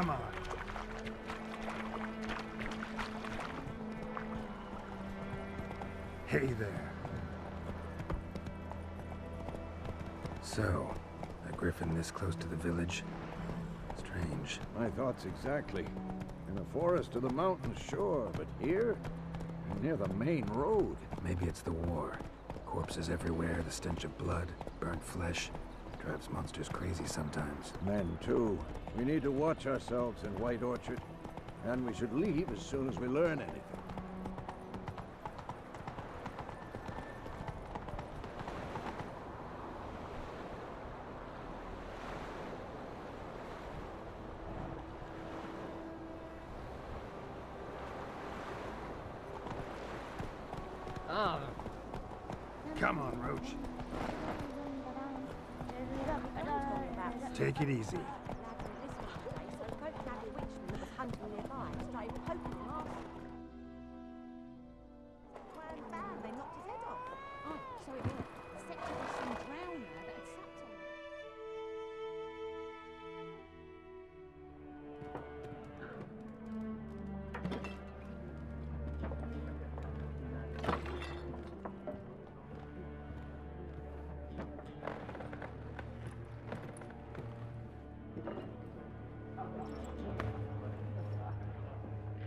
Come on. Hey there. So, a griffin this close to the village? Strange. My thoughts exactly. In a forest to the mountains, sure, but here? Near the main road. Maybe it's the war. Corpses everywhere, the stench of blood, burnt flesh. Drives monsters crazy sometimes. Men, too. We need to watch ourselves in White Orchard. And we should leave as soon as we learn anything. Come on, Roach. Take it easy.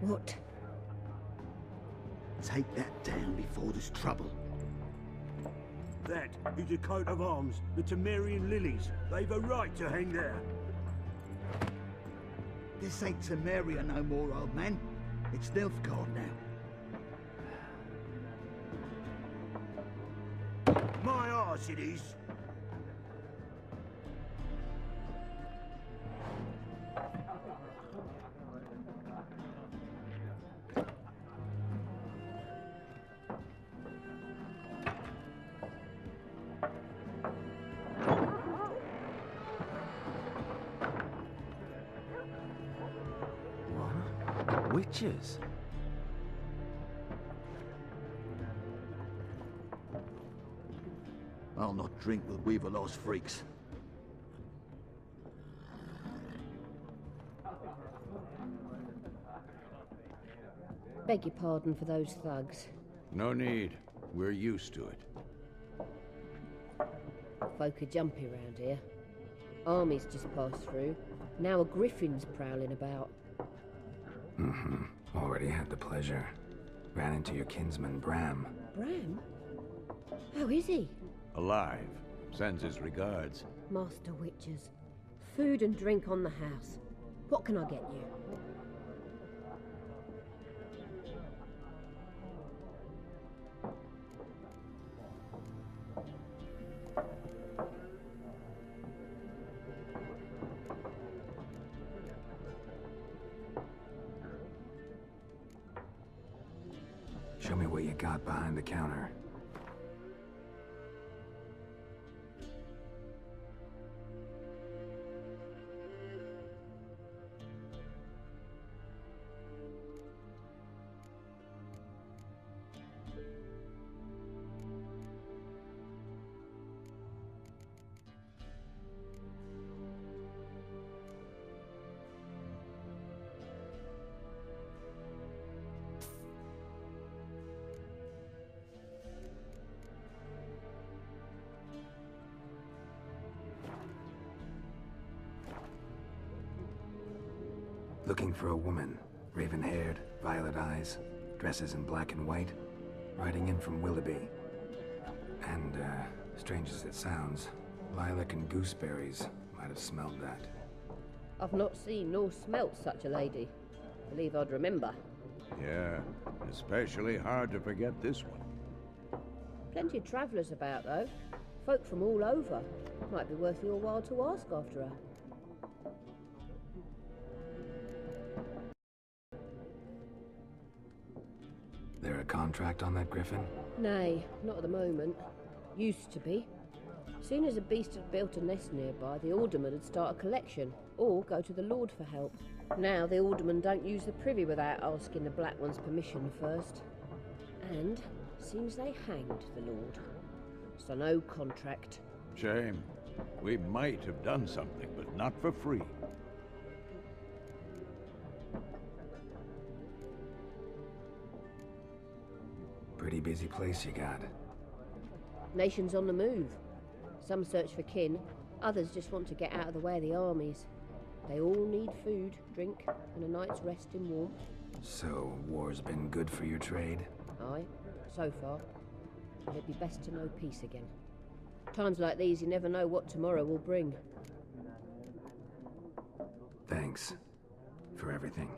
What? Take that down before there's trouble. That is a coat of arms, the Temerian lilies. They've a right to hang there. This ain't Temeria no more, old man. It's Nilfgaard now. My arse it is. Witches? I'll not drink with Weaverlaw's freaks. Beg your pardon for those thugs. No need. We're used to it. Folk are jumpy round here. Armies just passed through. Now a griffin's prowling about. Already had the pleasure. Ran into your kinsman, Bram. Bram? How is he? Alive. Sends his regards. Master Witches. Food and drink on the house. What can I get you? Show me what you got behind the counter. Looking for a woman. Raven-haired, violet eyes, dresses in black and white. Riding in from Willoughby. And, strange as it sounds, lilac and gooseberries might have smelled that. I've not seen nor smelt such a lady. Believe I'd remember. Yeah, especially hard to forget this one. Plenty of travellers about, though. Folk from all over. Might be worth your while to ask after her. There a contract on that griffin? Nay, not at the moment. Used to be. Soon as a beast had built a nest nearby, the alderman would start a collection, or go to the Lord for help. Now the aldermen don't use the privy without asking the Black One's permission first. And seems they hanged the Lord. So no contract. Shame. We might have done something, but not for free. Pretty busy place you got. Nations on the move. Some search for kin, others just want to get out of the way of the armies. They all need food, drink, and a night's rest in warmth. So, war's been good for your trade? Aye, so far. And it'd be best to know peace again. Times like these, you never know what tomorrow will bring. Thanks for everything.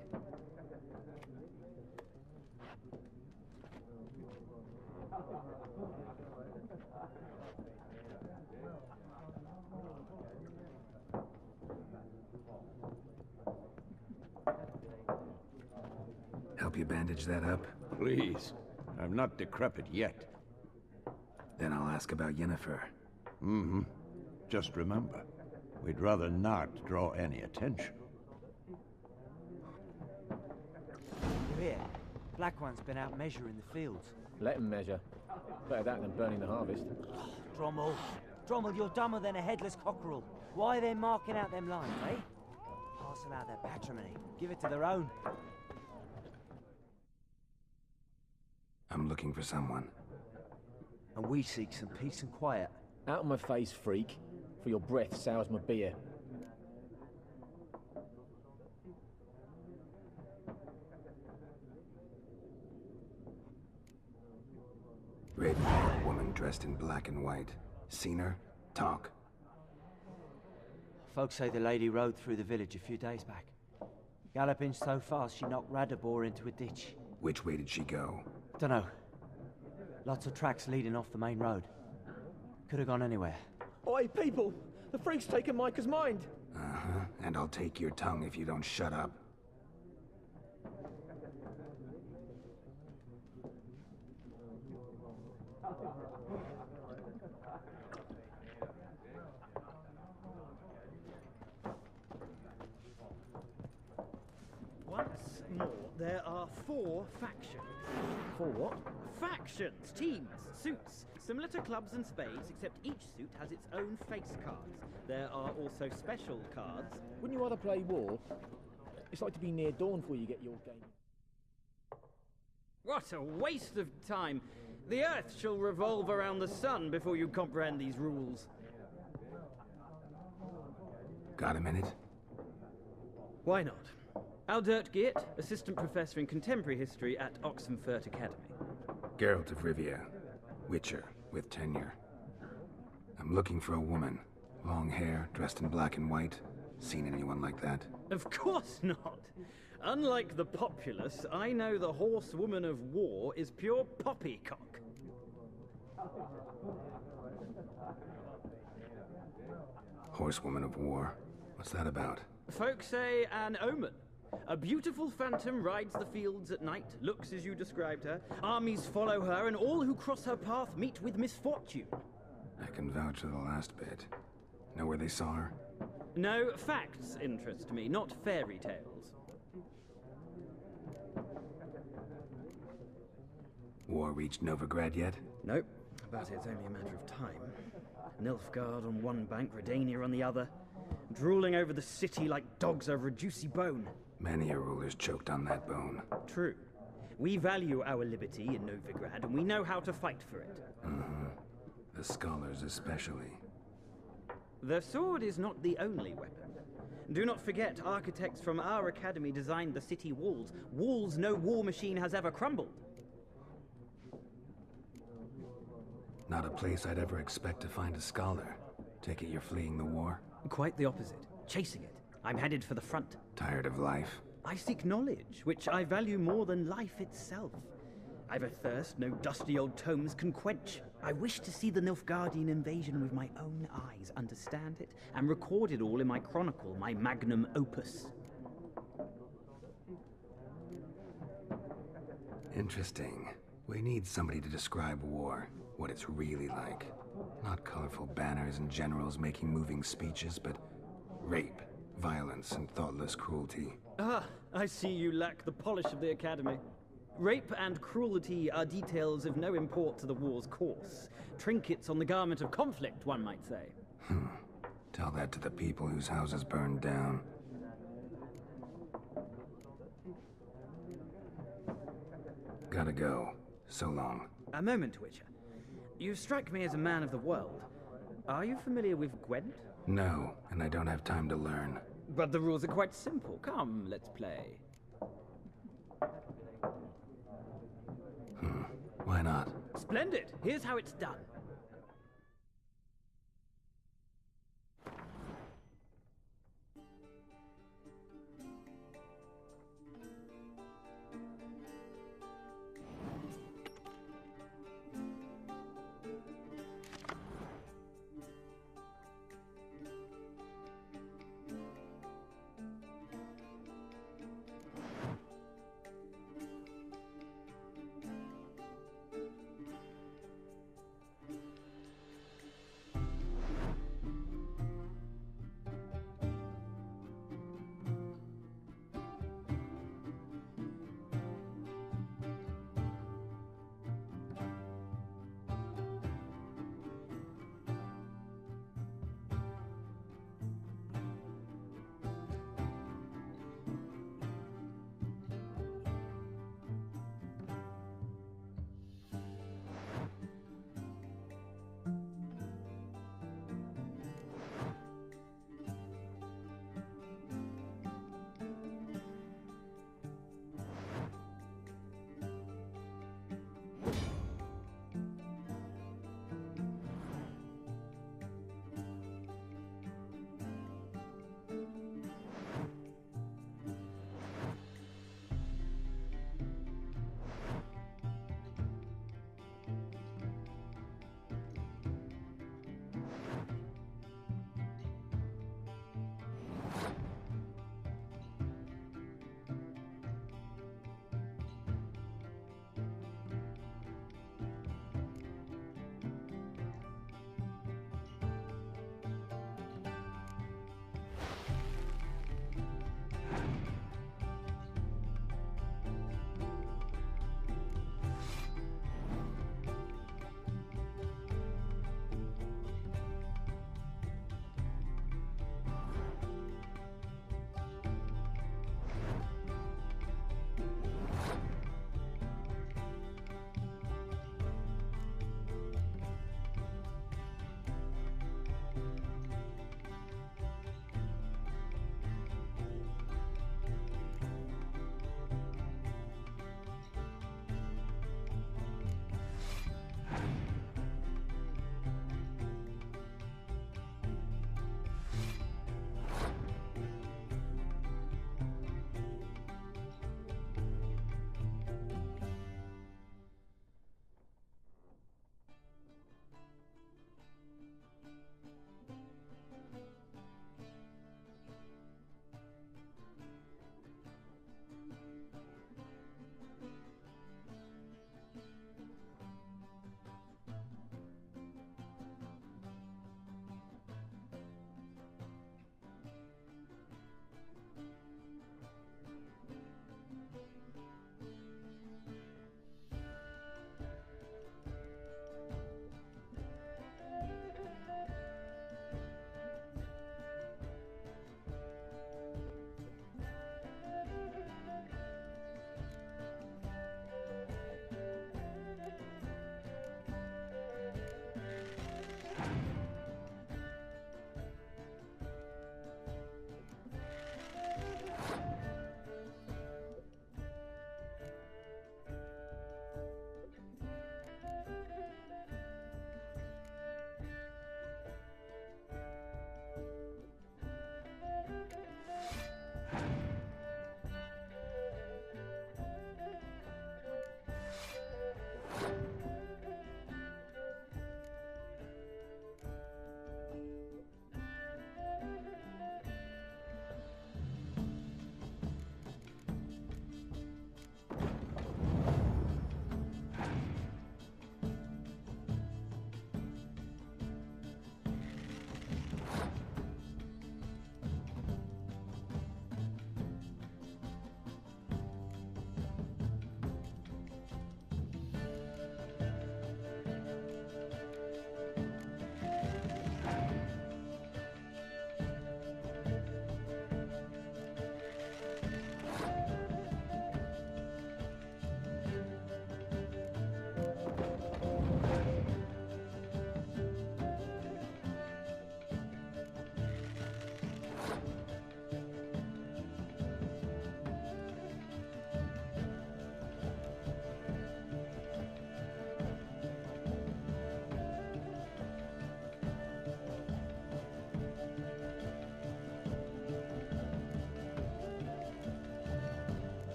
Help you bandage that up? Please. I'm not decrepit yet. Then I'll ask about Yennefer. Mm-hmm. Just remember, we'd rather not draw any attention. You hear? Black One's been out measuring the fields. Let him measure. Better that than burning the harvest. Drommel. Drommel, you're dumber than a headless cockerel. Why are they marking out them lines, eh? Parcel out their patrimony. Give it to their own. I'm looking for someone. And we seek some peace and quiet. Out of my face, freak. For your breath sours my beer. Red-haired woman dressed in black and white. Seen her? Talk. Folks say the lady rode through the village a few days back. Galloping so fast she knocked Radabor into a ditch. Which way did she go? Dunno. Lots of tracks leading off the main road. Could have gone anywhere. Oi, people! The freak's taken Micah's mind! Uh-huh. And I'll take your tongue if you don't shut up. Once more, there are 4 factions. For what? Factions, teams, suits, similar to clubs and spades, except each suit has its own face cards. There are also special cards. Wouldn't you rather play war? It's like to be near dawn before you get your game. What a waste of time! The Earth shall revolve around the sun before you comprehend these rules. Got a minute? Why not? Aldert Geert, Assistant Professor in Contemporary History at Oxenfurt Academy. Geralt of Rivia. Witcher, with tenure. I'm looking for a woman. Long hair, dressed in black and white. Seen anyone like that? Of course not! Unlike the populace, I know the horsewoman of war is pure poppycock. Horsewoman of war? What's that about? Folk say an omen. A beautiful phantom rides the fields at night, looks as you described her. Armies follow her, and all who cross her path meet with misfortune. I can vouch for the last bit. Know where they saw her? No, facts interest me, not fairy tales. War reached Novigrad yet? Nope, but it's only a matter of time. Nilfgaard on one bank, Redania on the other, drooling over the city like dogs over a juicy bone. Many a ruler's choked on that bone. True. We value our liberty in Novigrad, and we know how to fight for it. Mm-hmm. The scholars especially. The sword is not the only weapon. Do not forget, architects from our academy designed the city walls. Walls no war machine has ever crumbled. Not a place I'd ever expect to find a scholar. Take it you're fleeing the war? Quite the opposite. Chasing it. I'm headed for the front. Tired of life? I seek knowledge, which I value more than life itself. I've a thirst no dusty old tomes can quench. I wish to see the Nilfgaardian invasion with my own eyes, understand it, and record it all in my chronicle, my magnum opus. Interesting. We need somebody to describe war, what it's really like. Not colorful banners and generals making moving speeches, but rape, violence, and thoughtless cruelty. Ah, I see you lack the polish of the academy. Rape and cruelty are details of no import to the war's course. Trinkets on the garment of conflict, one might say. Tell that to the people whose houses burned down. Gotta go. So long. A moment, Witcher. You strike me as a man of the world. Are you familiar with Gwent? No, and I don't have time to learn. But the rules are quite simple. Come, let's play. Why not? Splendid! Here's how it's done.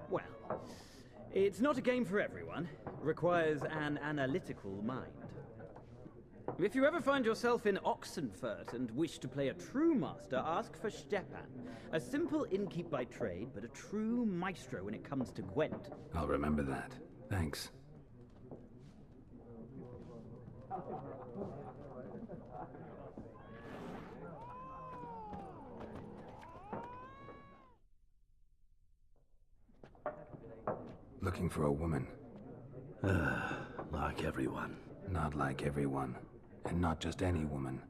Well, it's not a game for everyone. Requires an analytical mind. If you ever find yourself in Oxenfurt and wish to play a true master, ask for Stepan. A simple innkeep by trade, but a true maestro when it comes to Gwent. I'll remember that. Thanks. Looking for a woman. Like everyone. Not like everyone. And not just any woman.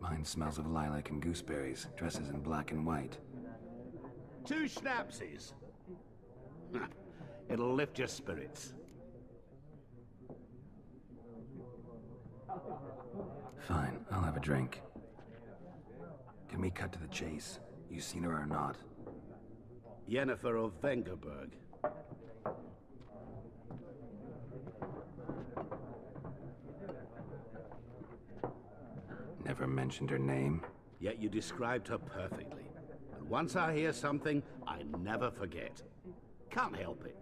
Mine smells of lilac and gooseberries, dresses in black and white. 2 schnapsies. It'll lift your spirits. Fine, I'll have a drink. Can we cut to the chase? You seen her or not? Yennefer of Vengerberg. Never mentioned her name. Yet you described her perfectly. And once I hear something, I never forget. Can't help it.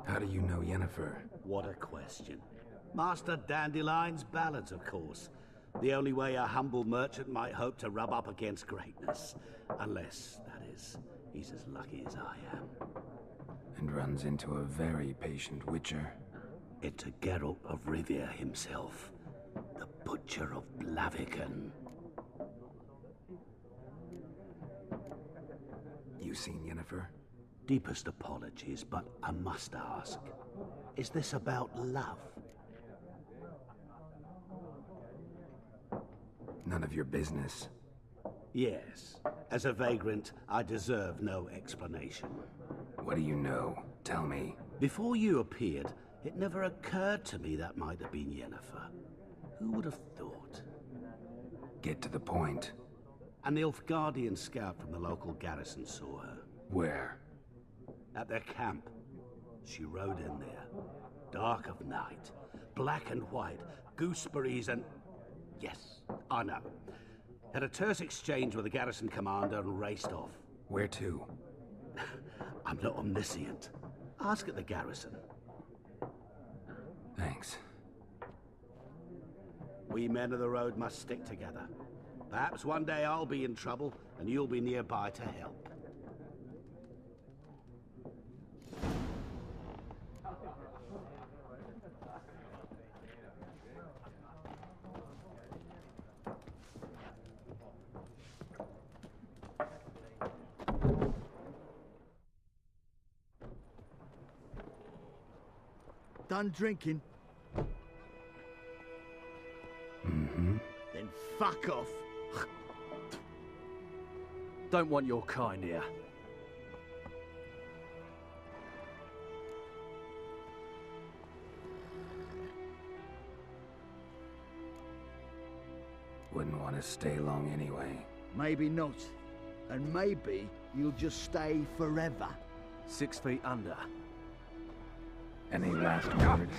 How do you know Yennefer? What a question. Master Dandelion's ballads, of course. The only way a humble merchant might hope to rub up against greatness. Unless, that is, he's as lucky as I am. And runs into a very patient witcher. Into Geralt of Rivia himself. The Butcher of Blaviken. You seen Yennefer? Deepest apologies, but I must ask. Is this about love? None of your business. Yes. As a vagrant, I deserve no explanation. What do you know? Tell me. Before you appeared, it never occurred to me that might have been Yennefer. Who would have thought? Get to the point. A Nilfgaardian scout from the local garrison saw her. Where? At their camp. She rode in there. Dark of night. Black and white. Gooseberries and... Yes, I know. Had a terse exchange with the garrison commander and raced off. Where to? I'm not omniscient. Ask at the garrison. Thanks. We men of the road must stick together. Perhaps one day I'll be in trouble, and you'll be nearby to help. Done drinking? Mm-hmm. Then fuck off. Don't want your kind here. Wouldn't want to stay long anyway. Maybe not. And maybe you'll just stay forever. 6 feet under. Any last words?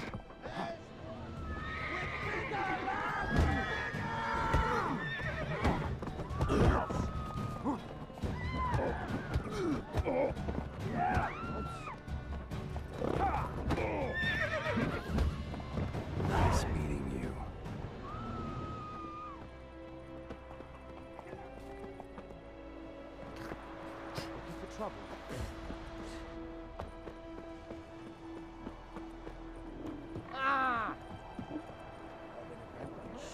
Nice meeting you. Looking for trouble? Ah!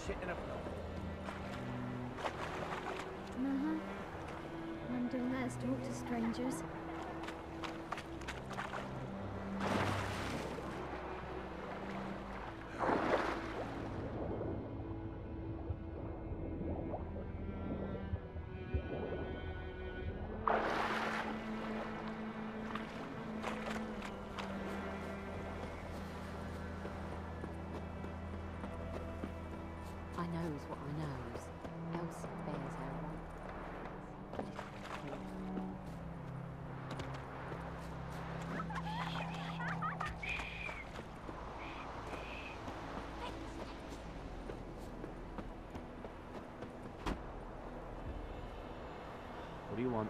Shit in a... I'm doing that is talk to strangers. I knows what I knows, else bears her right. What do you want?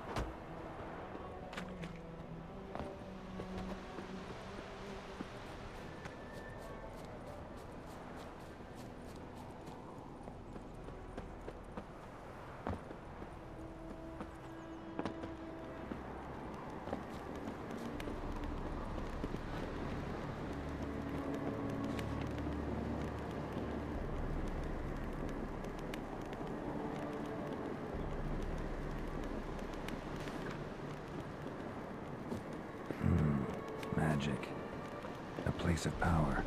Magic. A place of power.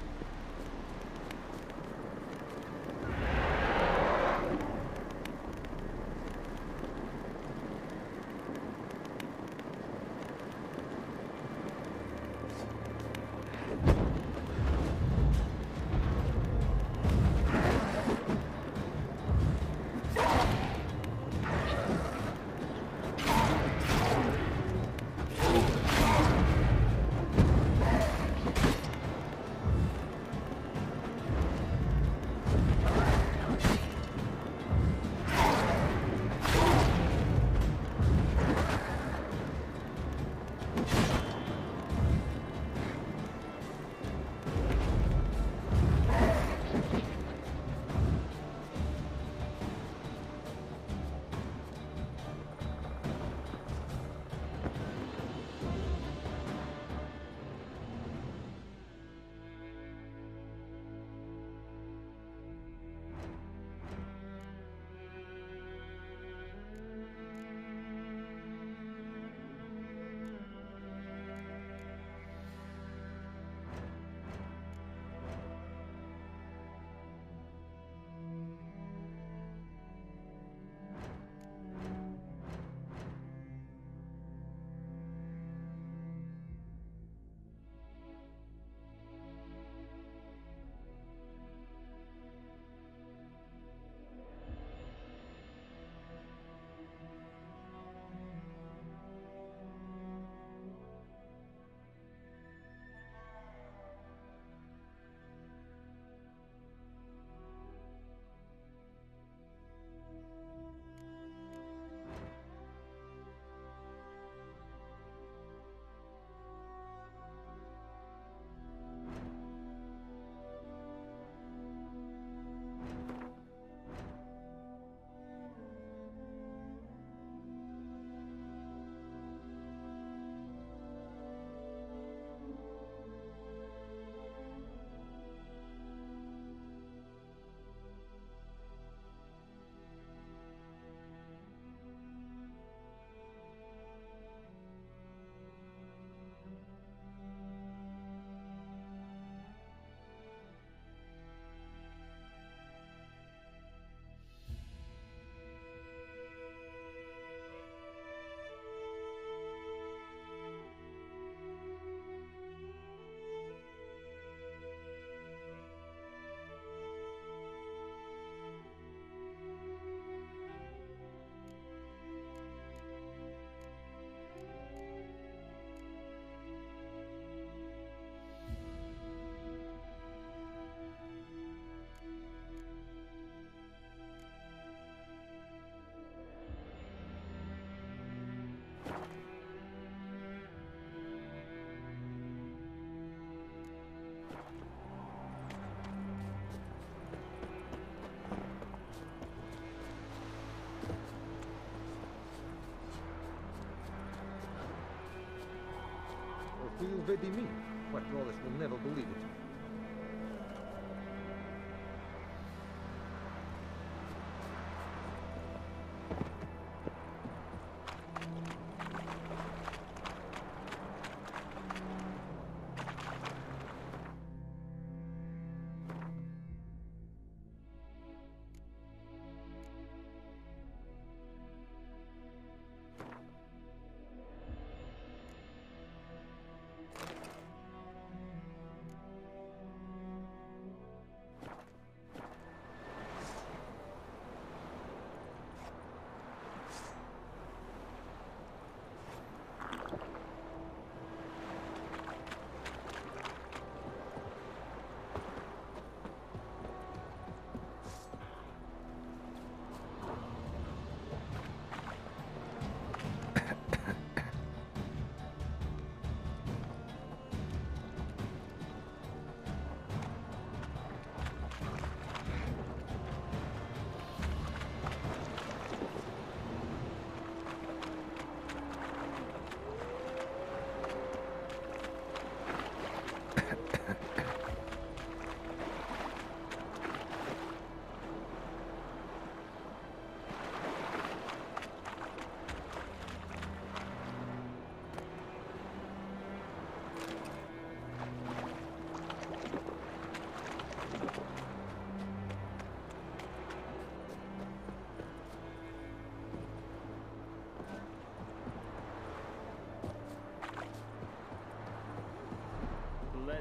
Who you vedi me? What Wallace will never believe it.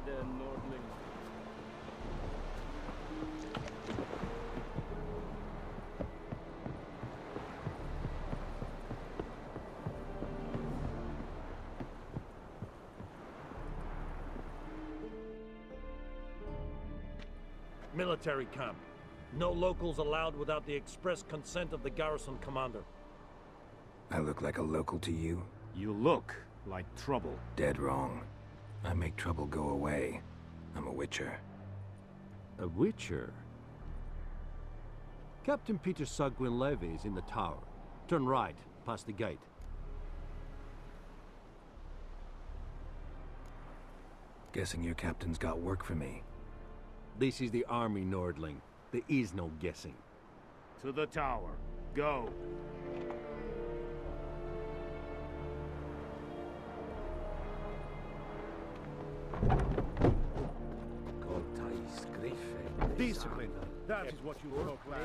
there, Nordling. Military camp. No locals allowed without the express consent of the garrison commander. I look like a local to you? You look like trouble. Dead wrong. I make trouble go away. I'm a witcher. A witcher? Captain Peter Saar Gwynleve is in the tower. Turn right, past the gate. Guessing your captain's got work for me. This is the army, Nordling. There is no guessing. To the tower. Go. Discipline. That is what you talk about.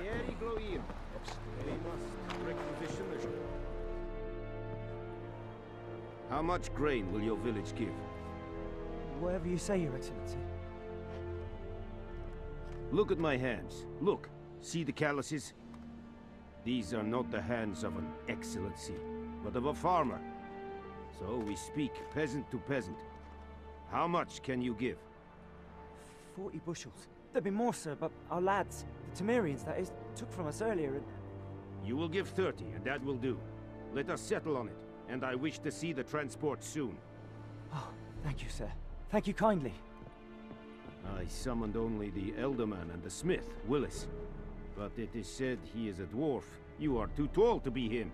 How much grain will your village give? Whatever you say, Your Excellency. Look at my hands. Look. See the calluses? These are not the hands of an excellency, but of a farmer. So we speak peasant to peasant. How much can you give? 40 bushels. There'd be more, sir, but our lads, the Temerians, that is, took from us earlier and... You will give 30, and that will do. Let us settle on it, and I wish to see the transport soon. Oh, thank you, sir. Thank you kindly. I summoned only the Elderman and the smith, Willis. But it is said he is a dwarf. You are too tall to be him.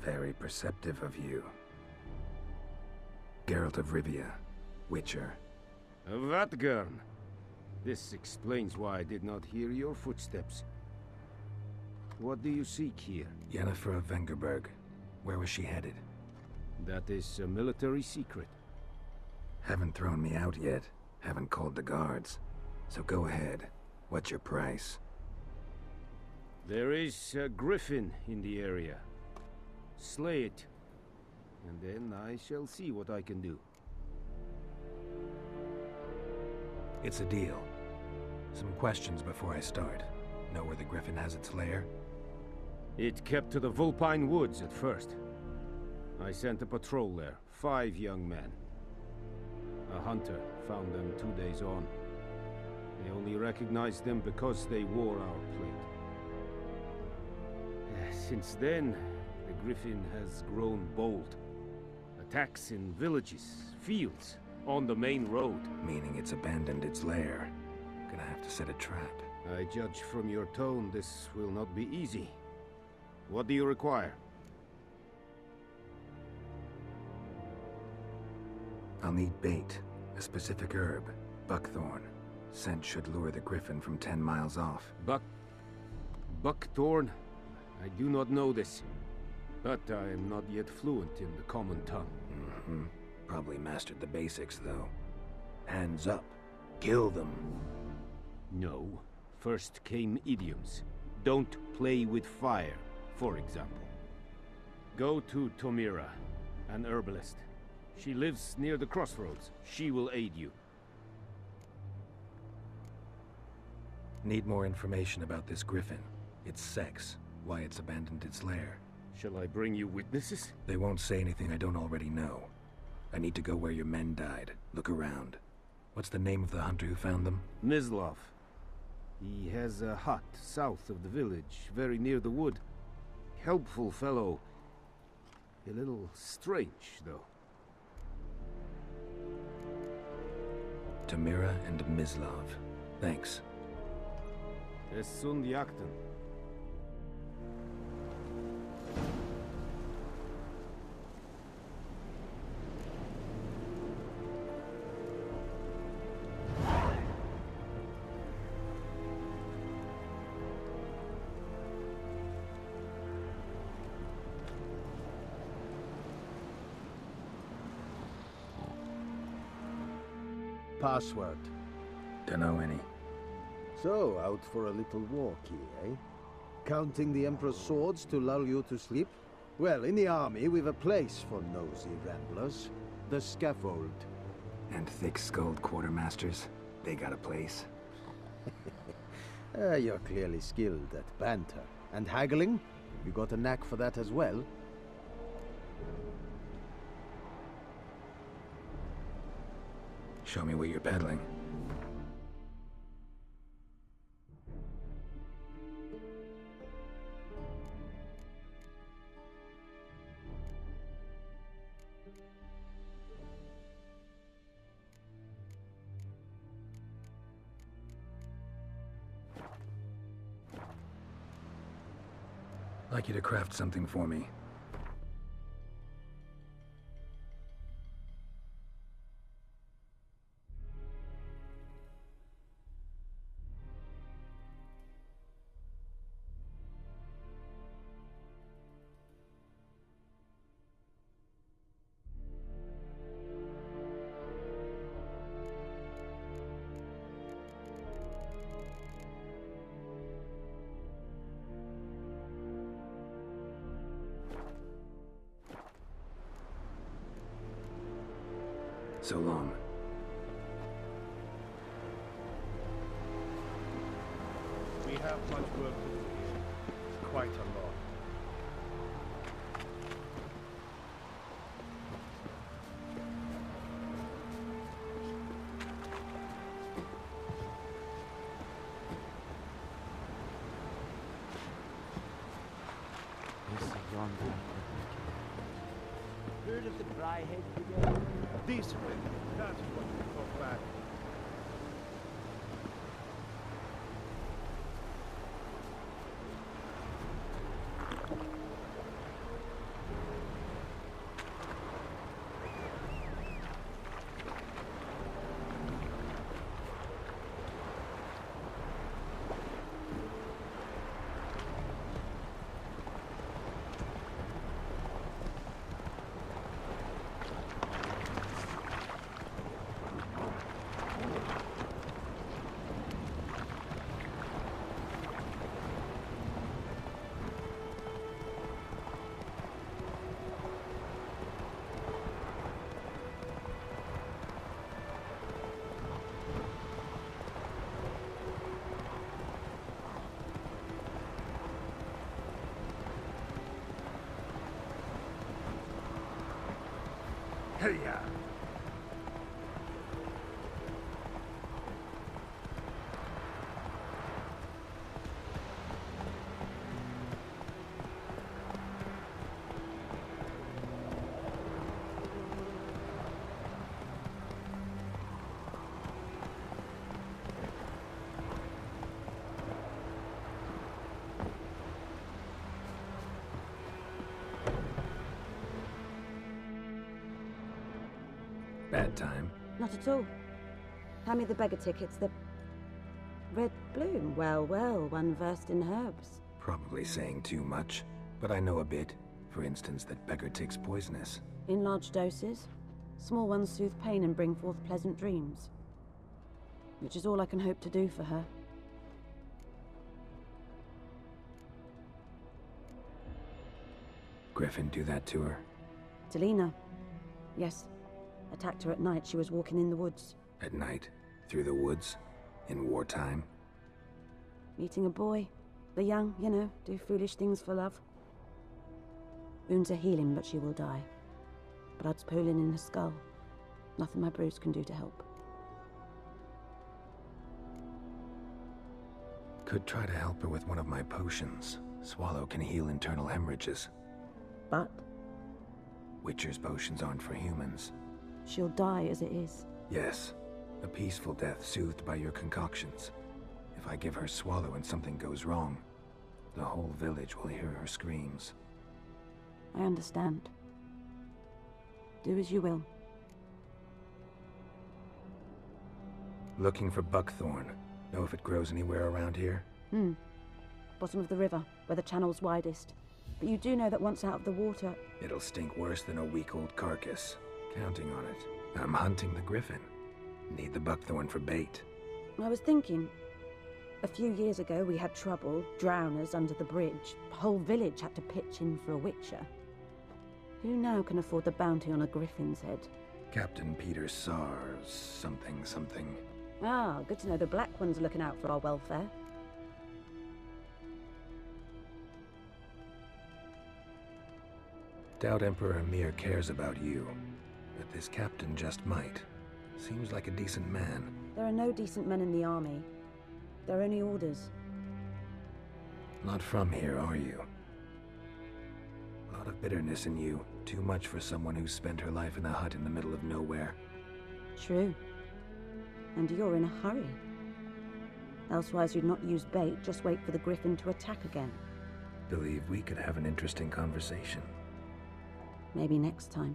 Very perceptive of you. Geralt of Rivia, Witcher. Vatgern. This explains why I did not hear your footsteps. What do you seek here? Yennefer of Vengerberg. Where was she headed? That is a military secret. Haven't thrown me out yet. Haven't called the guards. So go ahead. What's your price? There is a griffin in the area. Slay it, and then I shall see what I can do. It's a deal. Some questions before I start. Know where the griffin has its lair? It kept to the Vulpine Woods at first. I sent a patrol there, 5 young men. A hunter found them 2 days on. They only recognized them because they wore our plate. Since then, the griffin has grown bold. Attacks in villages, fields, on the main road. Meaning it's abandoned its lair. Gonna have to set a trap. I judge from your tone this will not be easy. What do you require? I'll need bait. A specific herb. Buckthorn. Scent should lure the griffin from 10 miles off. Buckthorn? I do not know this. But I am not yet fluent in the common tongue. Mm-hmm. Probably mastered the basics, though. Hands up. Kill them. No. First came idioms. Don't play with fire, for example. Go to Tomira, an herbalist. She lives near the crossroads. She will aid you. Need more information about this griffin. Its sex. Why it's abandoned its lair. Shall I bring you witnesses? They won't say anything I don't already know. I need to go where your men died. Look around. What's the name of the hunter who found them? Mislav. He has a hut south of the village, very near the wood. Helpful fellow. A little strange, though. Tomira and Mislav. Thanks. Es sunt jakten. Password? Dunno any. So, out for a little walkie, eh? Counting the Emperor's swords to lull you to sleep? Well, in the army, we've a place for nosy ramblers. The scaffold. And thick-skulled quartermasters? They got a place? You're clearly skilled at banter. And haggling? You got a knack for that as well? Show me what you're peddling. I'd like you to craft something for me. So long. We have much work to do here. Quite a lot. Heard of the Bryhead Brigade? This way. That's what we call back. Hey-ya! Bad time. Not at all. Hand me the beggar tickets, the... Red Bloom. Well, well, one versed in herbs. Probably saying too much, but I know a bit. For instance, that beggar tick's poisonous. In large doses. Small ones soothe pain and bring forth pleasant dreams. Which is all I can hope to do for her. Griffin do that to her? Delina. Yes. Attacked her at night. She was walking in the woods. At night? Through the woods? In wartime? Meeting a boy. The young, you know, do foolish things for love. Wounds are healing, but she will die. Blood's pooling in her skull. Nothing my brews can do to help. Could try to help her with one of my potions. Swallow can heal internal hemorrhages. But? Witcher's potions aren't for humans. She'll die as it is. Yes. A peaceful death soothed by your concoctions. If I give her Swallow and something goes wrong, the whole village will hear her screams. I understand. Do as you will. Looking for buckthorn. Know if it grows anywhere around here? Bottom of the river, where the channel's widest. But you do know that once out of the water... It'll stink worse than a week-old carcass. Counting on it. I'm hunting the griffin. Need the buckthorn for bait. I was thinking... A few years ago we had trouble, drowners under the bridge. The whole village had to pitch in for a witcher. Who now can afford the bounty on a griffin's head? Captain Peter Sars, something. Ah, good to know the Black One's looking out for our welfare. Doubt Emperor Emhyr cares about you, but this captain just might. Seems like a decent man. There are no decent men in the army. They're only orders. Not from here, are you? A lot of bitterness in you. Too much for someone who spent her life in a hut in the middle of nowhere. True. And you're in a hurry. Elsewise you'd not use bait, just wait for the griffin to attack again. Believe we could have an interesting conversation. Maybe next time.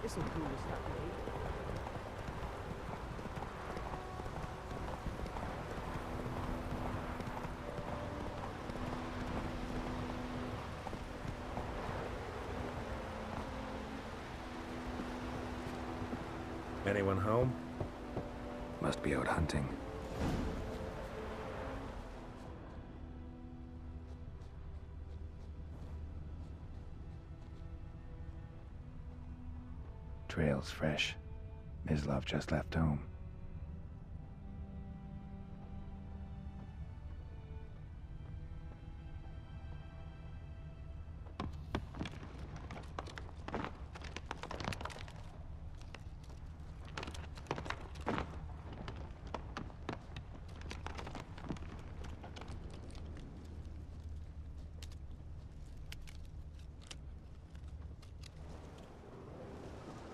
This'll cool us that way. Anyone home? Must be out hunting. Trail's fresh. Mislav just left home.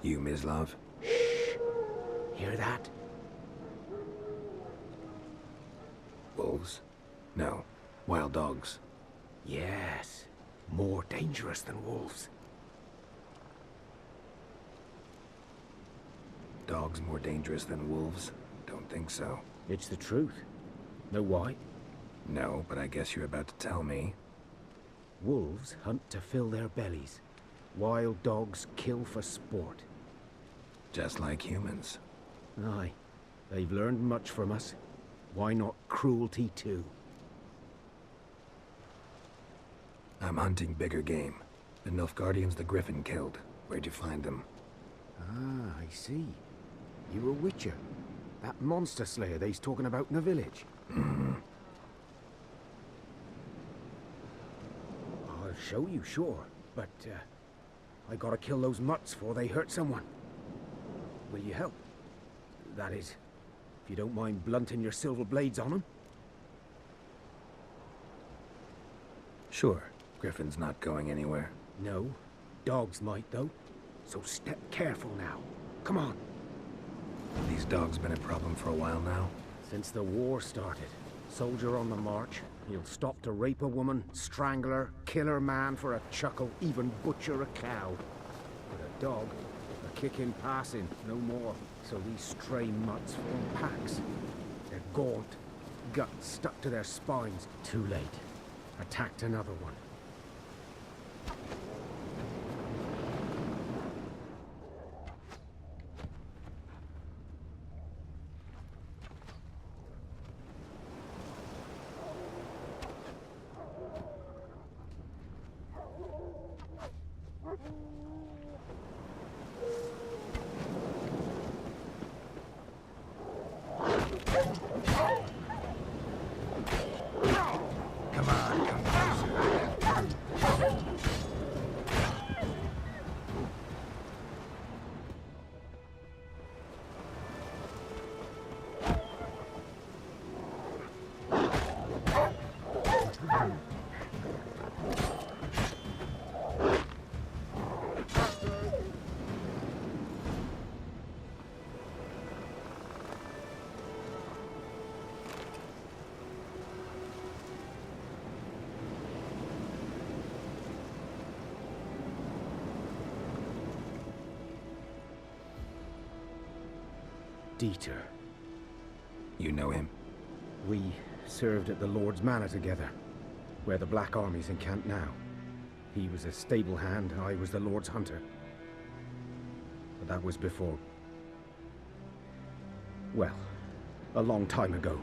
You, Mislav? Hear that? Wolves? No. Wild dogs. Yes. More dangerous than wolves. Dogs more dangerous than wolves? Don't think so. It's the truth. Know why? No, but I guess you're about to tell me. Wolves hunt to fill their bellies. Wild dogs kill for sport. Just like humans. Aye. They've learned much from us. Why not cruelty too? I'm hunting bigger game. The Nilfgaardians the Griffin killed. Where'd you find them? Ah, I see. You're a witcher. That monster slayer they's talking about in the village. I'll show you, sure. But, I gotta kill those mutts before they hurt someone. Will you help? That is, if you don't mind blunting your silver blades on them. Sure. Griffin's not going anywhere. No. Dogs might, though. So step careful now. Come on. These dogs been a problem for a while now? Since the war started. Soldier on the march. He'll stop to rape a woman, strangle her, kill her man for a chuckle, even butcher a cow. But a dog, a kick in passing, no more. So these stray mutts form packs. They're gaunt, guts stuck to their spines. Too late. Attacked another one. Come on, come closer. Dieter. You know him? We served at the Lord's Manor together, where the Black Army's encamped now. He was a stable hand, I was the Lord's hunter. But that was before... well, a long time ago.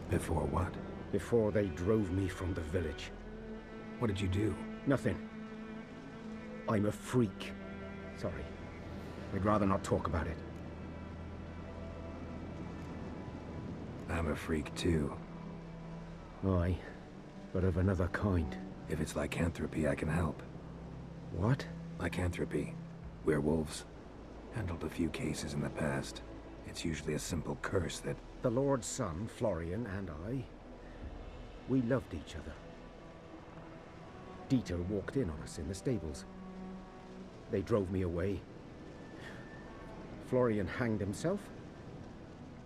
Before what? Before they drove me from the village. What did you do? Nothing. I'm a freak. Sorry. I'd rather not talk about it. I'm a freak too. Aye, but of another kind. If it's lycanthropy, I can help. What? Lycanthropy. Werewolves. Handled a few cases in the past. It's usually a simple curse that... The Lord's son, Florian, and I... we loved each other. Dieter walked in on us in the stables. They drove me away. Florian hanged himself.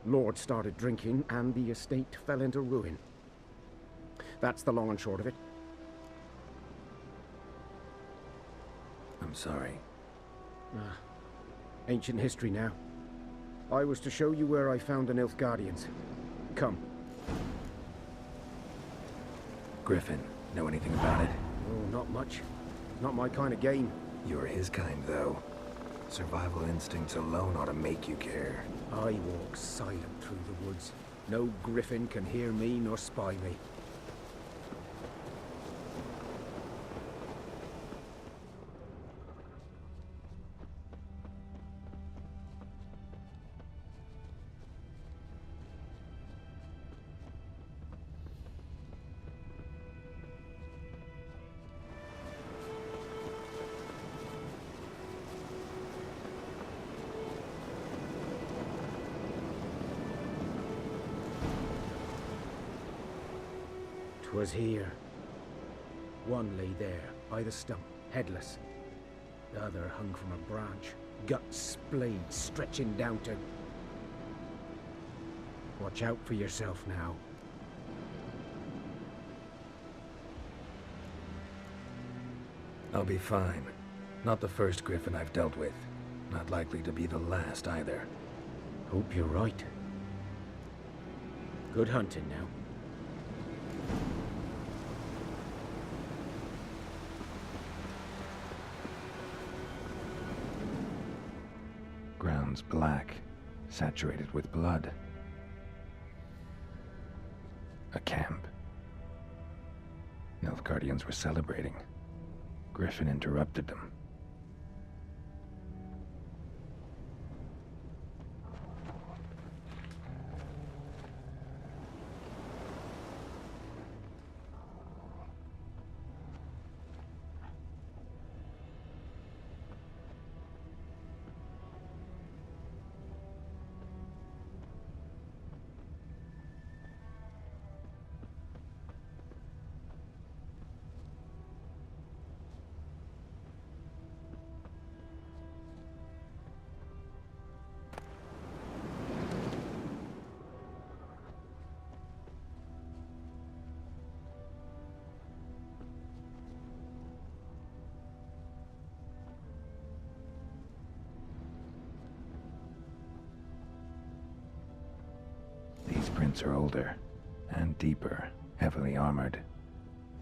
Lord started drinking, and the estate fell into ruin. That's the long and short of it. I'm sorry. Ancient history now. I was to show you where I found the Nilfgaardians. Come. Griffin, know anything about it? Oh, not much. Not my kind of game. You're his kind, though. Survival instincts alone ought to make you care. I walk silent through the woods. No griffin can hear me nor spy me. Was here. One lay there, by the stump, headless. The other hung from a branch, guts splayed, stretching down to... Watch out for yourself now. I'll be fine. Not the first griffin I've dealt with. Not likely to be the last either. Hope you're right. Good hunting now. Ground's black, saturated with blood. A camp. Nilfgaardians were celebrating. Griffin interrupted them. These prints are older, and deeper, heavily armored.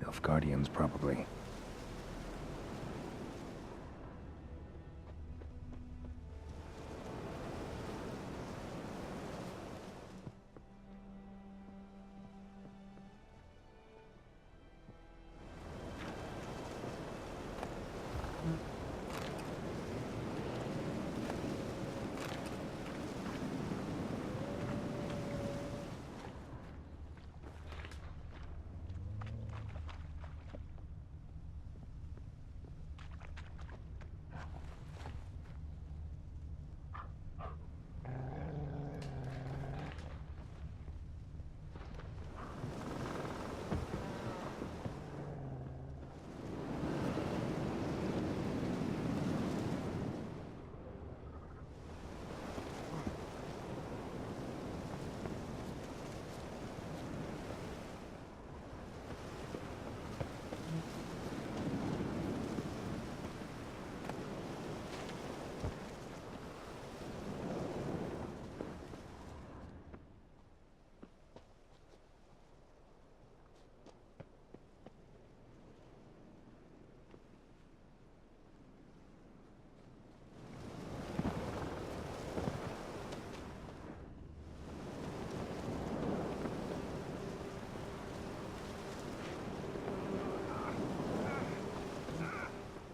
Nilfgaardians, probably.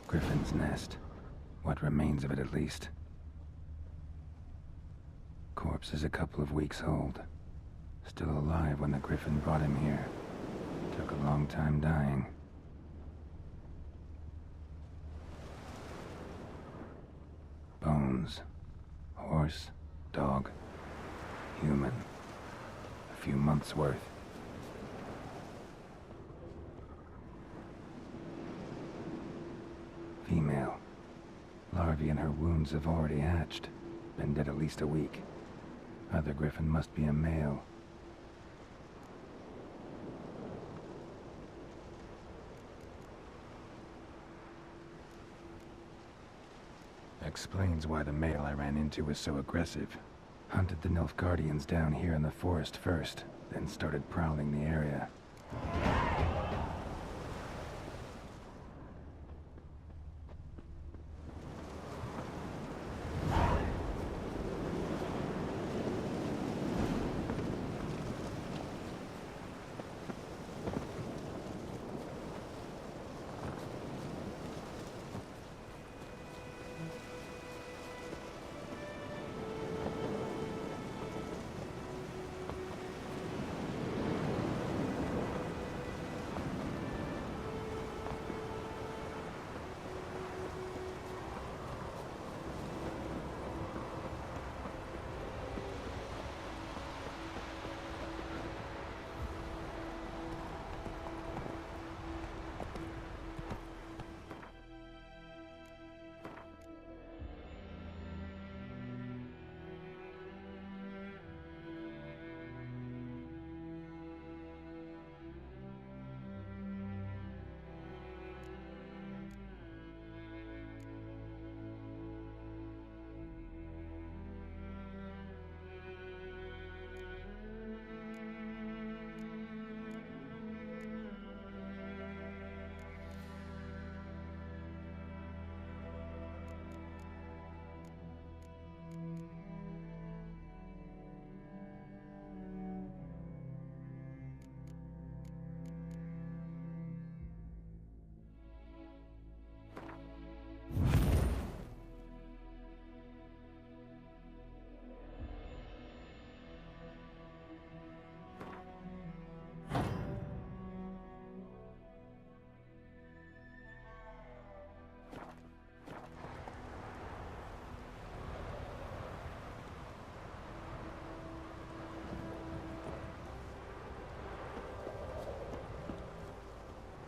Griffin's nest. What remains of it, at least. Corpse is a couple of weeks old. Still alive when the Griffin brought him here. Took a long time dying. Bones. Horse, dog, human. A few months' worth. Female. Larvae in her wounds have already hatched. Been dead at least a week. Other Griffin must be a male. Explains why the male I ran into was so aggressive. Hunted the Nilfgaardians down here in the forest first, then started prowling the area.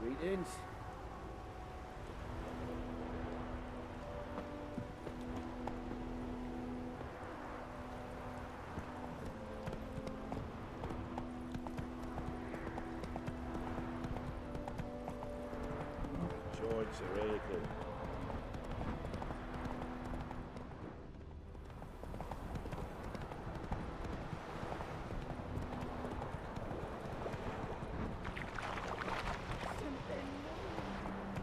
Greetings. George Zeraico.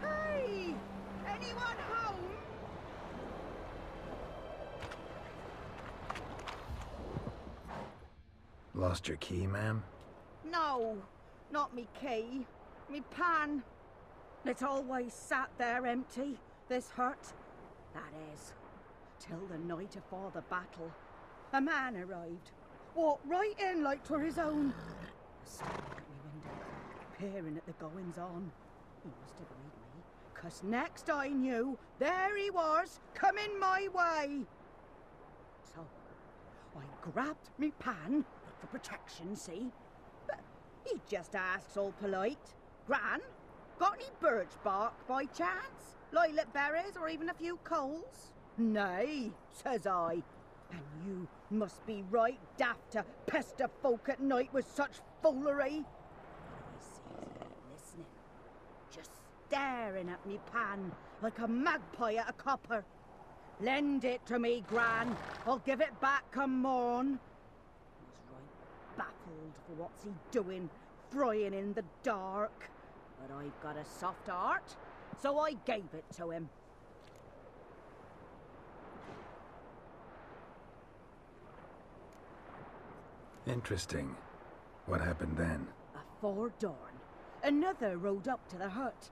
Hey! Anyone home? Lost your key, ma'am? No, not me key. Me pan. It's always sat there empty, this hut. That is, till the night afore the battle. A man arrived. Walked right in like 'twere his own. Standing at me window, peering at the goings-on. He must have read me, 'cause next I knew, there he was, coming my way. So, I grabbed me pan, for protection, see? But he just asks all polite, Gran, got any birch bark by chance? Lilac berries or even a few coals? Nay, says I. And you must be right daft to pester folk at night with such foolery. I sees him listening, just staring at me pan like a magpie at a copper. Lend it to me, Gran. I'll give it back come morn. He's right baffled for what's he doing, frying in the dark. But I've got a soft heart, so I gave it to him. Interesting. What happened then? Afore dawn, another rode up to the hut.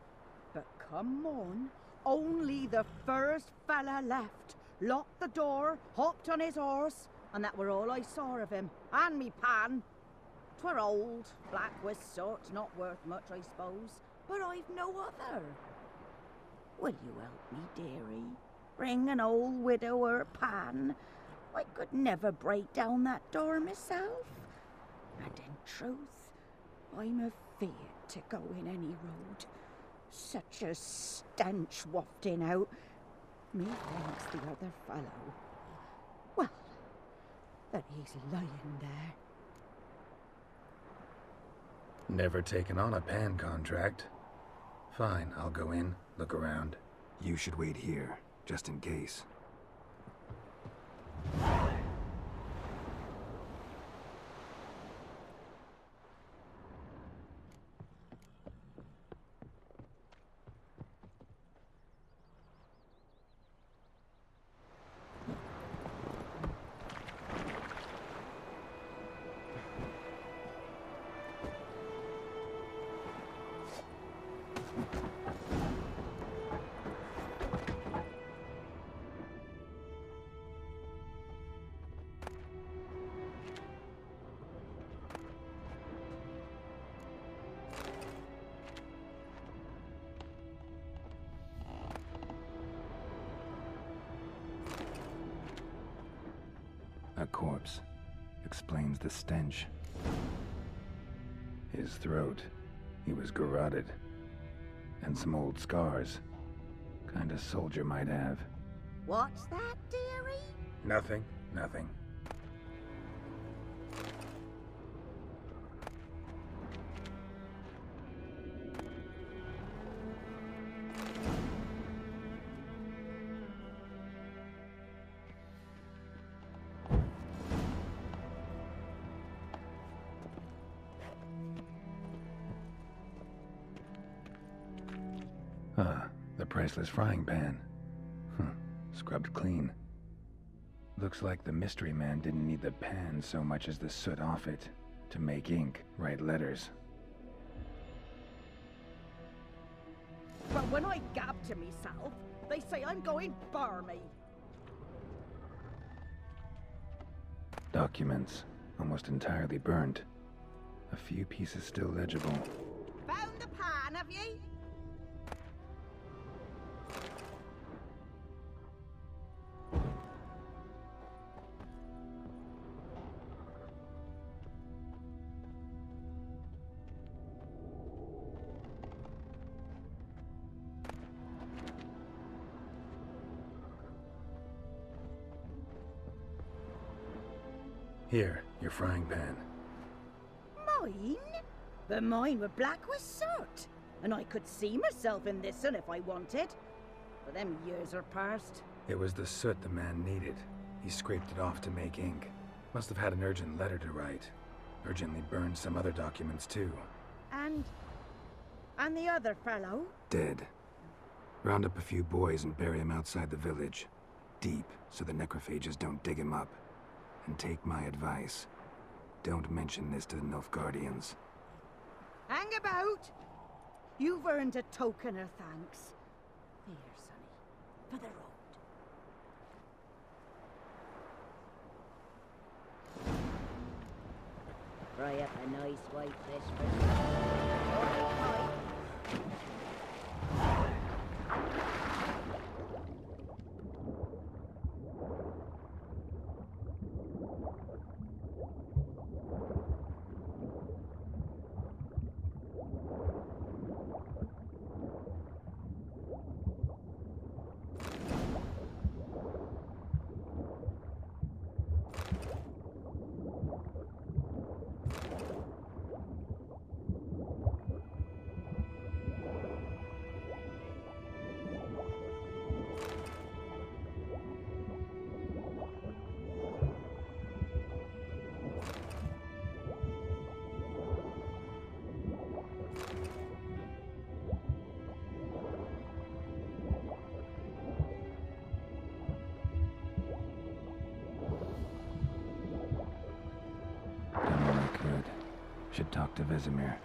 But come morn, only the first fella left. Locked the door, hopped on his horse, and that were all I saw of him. And me pan. 'Twere old, black with soot, not worth much, I suppose. But I've no other. Will you help me, dearie? Bring an old widower pan. I could never break down that door myself. And in truth, I'm afeard to go in any road. Such a stench wafting out. Methinks the other fellow. Well, that he's lying there. Never taken on a pan contract. Fine, I'll go in, look around. You should wait here, just in case. A corpse explains the stench. His throat, he was garroted. And some old scars. Kind of soldier might have. What's that, dearie? Nothing, nothing. Ah, the priceless frying pan. Scrubbed clean. Looks like the mystery man didn't need the pan so much as the soot off it to make ink, write letters. But when I gab to myself, they say I'm going barmy. Documents, almost entirely burnt. A few pieces still legible. Found the pan, have ye? Here, your frying pan. Mine? But mine were black with soot. And I could see myself in this one if I wanted. But them years are past. It was the soot the man needed. He scraped it off to make ink. Must have had an urgent letter to write. Urgently burned some other documents too. And the other fellow? Dead. Round up a few boys and bury him outside the village. Deep, so the necrophages don't dig him up. And take my advice. Don't mention this to the Nilfgaardians. Hang about! You've earned a token of thanks. Here, sonny, for the road. Fry up a nice white fish for Should talk to Vesemir.